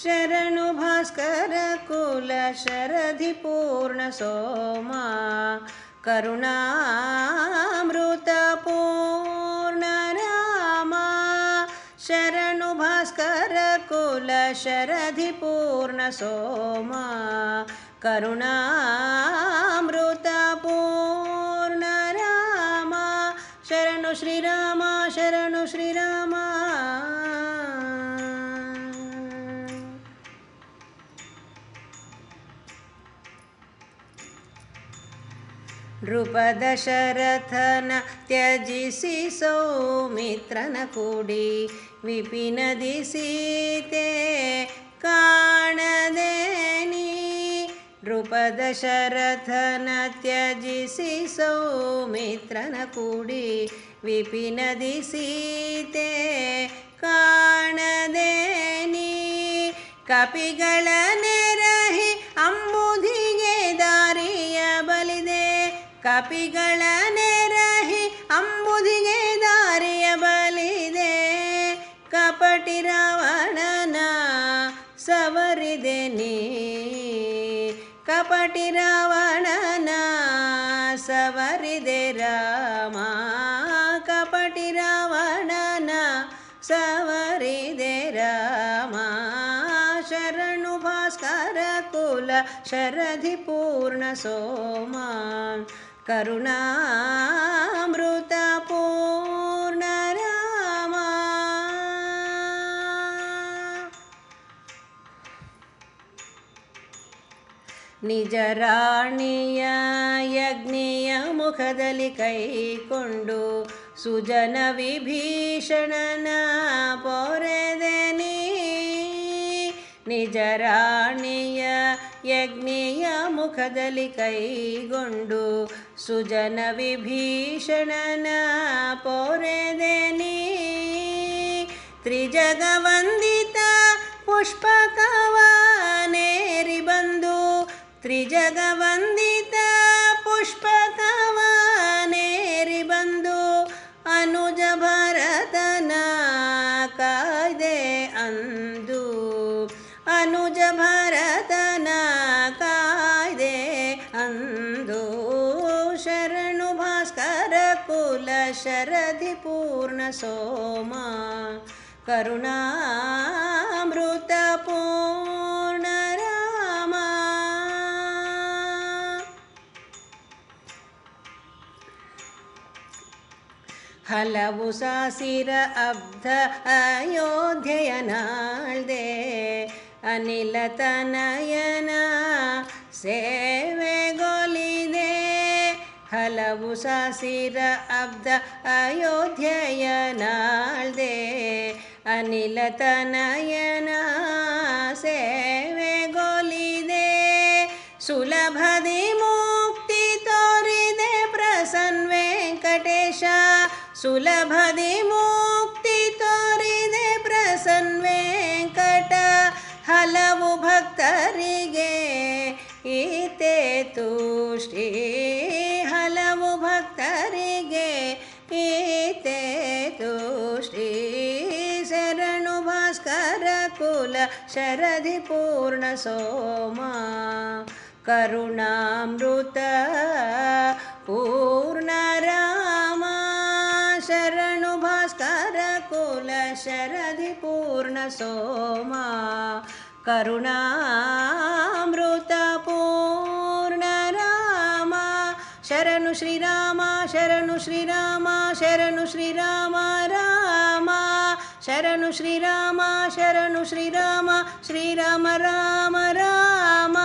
ಶರಣು ಭಾಸ್ಕರ ಕುಲ ಶರಧಿ ಪೂರ್ಣ ಸೋಮ ಕರುಣಾಮೃತ ಪೂರ್ಣ ರಾಮ ಶರಣು ಭಾಸ್ಕರ ಕುಲ ಶರಧಿ ಪೂರ್ಣ ಸೋಮ ಕರುಣಾಮೃತ ಪೂರ್ಣ ರಾಮ ಶರಣು ಶ್ರೀರಾಮ ಶರಣು ಶ್ರೀರಾಮ. ನೃಪ ದಶರಥನ ತ್ಯಜಿಸಿ ಸೌಮಿತ್ರನ ಕೂಡಿ ವಿಪಿನದಿ ಸೀತೆ ಕಾಣದೆ ನೀ. ನೃಪ ದಶರಥನ ತ್ಯಜಿಸಿ ಸೌಮಿತ್ರನ ಕೂಡಿ ವಿಪಿನದಿ ಸೀತೆ ಕಾಣದೆ ನೀ. ಕಪಿಗಳ ನೆರಹಿ ಅಂಬುಧಿಗೆ ದಾರಿಯ ಬಲಿದೆ ಕಪಿಗಳ ನೆರಹಿ ಅಂಬುಧಿಗೆ ದಾರಿಯ ಬಲಿದೆ. ಕಪಟಿ ರಾವಣನ ಸವರಿದೆ ನೀ ಕಪಟಿ ರಾವಣನ ಸವರಿದೆ ರಾಮ ಕಪಟಿ ರಾವಣನ ಸವರಿದೆ ರಾಮ. ಶರಣು ಭಾಸ್ಕರ ಕುಲ ಶರಧಿ ಪೂರ್ಣ ಸೋಮ ಕರುಣಾಮೃತ ಪೂರ್ಣ ರಾಮ. ನಿಜ ರಾಣಿಯ ಯಜ್ಞೆಯ ಮುಖದಲ್ಲಿ ಕೈಕೊಂಡು ಸುಜನ ವಿಭೀಷಣನ ಪೊರೆದೆ ನೀ. ನಿಜ ರಾಣಿಯ ಯಜ್ಞೆಯ ಮುಖದಲ್ಲಿ ಕೈಗೊಂಡು ಸುಜನ ವಿಭೀಷಣನ ಪೊರೆದೆ ನೀ. ತ್ರಿಜಗವಂದಿತ ಪುಷ್ಪಕವನೇರಿ ಬಂದು ತ್ರಿಜಗವಂದಿತ ಪುಷ್ಪಕವನೇರಿ ಬಂದು ಅನುಜ ಭರತನ ಕಾಯ್ದೆ ಅಂದು ಅನುಜ ಭರತನ ಕಾಯ್ದೆ ಅಂದು. ಶರಣು ಭಾಸ್ಕರ ಕುಲ ಶರಧಿ ಪೂರ್ಣ ಸೋಮ ಕರುಣಾಮೃತ ಪೂರ್ಣ ರಾಮ. ಹಲವು ಸಾಸಿರ ಅಬ್ಧ ಅಯೋಧ್ಯೆಯ ನಾಳ್ದೆ ಅನಿಲ ತನಯನ ಸೇವೆಗೊಲಿದೆ. ಹಲವು ಸಾಸಿರ ಅಬ್ಧ ಅಯೋಧ್ಯೆಯ ನಾಳ್ದೆ ಅನಿಲ ತನಯನ ಸೇವೆಗೊಲಿದೆ. ಸುಲಭದಿ ಮುಕ್ತಿ ತೋರಿದೆ ಪ್ರಸನ್ನ ವೆಂಕಟೇಶ ಸುಲಭದಿ ಮುಕ್ತಿ ತೋರಿದೆ ಪ್ರಸನ್ನ ವೆಂಕಟ. ಹಲವು ಭಕ್ತರಿಗೆ ಈತೆ ತುಷ್ಟಿ ಹಲವು ಭಕ್ತರಿಗೆ ಈತೆ ತುಷ್ಟಿ. ಶರಣು ಭಾಸ್ಕರ ಕುಲ ಶರಧಿ ಪೂರ್ಣ ಸೋಮ ಕರುಣಾಮೃತ ಪೂರ್ಣ ರಾಮ. ಶರಣು ಭಾಸ್ಕರ ಕುಲ ಶರಧಿ ಪೂರ್ಣ ಸೋಮ ಕರುಣಾಮೃತ ಪೂರ್ಣ ರಾಮ. ಶರಣು ಶ್ರೀರಾಮ ಶರಣು ಶ್ರೀರಾಮ ಶರಣು ಶ್ರೀರಾಮ ರಾಮ ಶರಣು ಶ್ರೀರಾಮ ಶರಣು ಶ್ರೀರಾಮ ಶ್ರೀರಾಮ ರಾಮ ರಾಮ.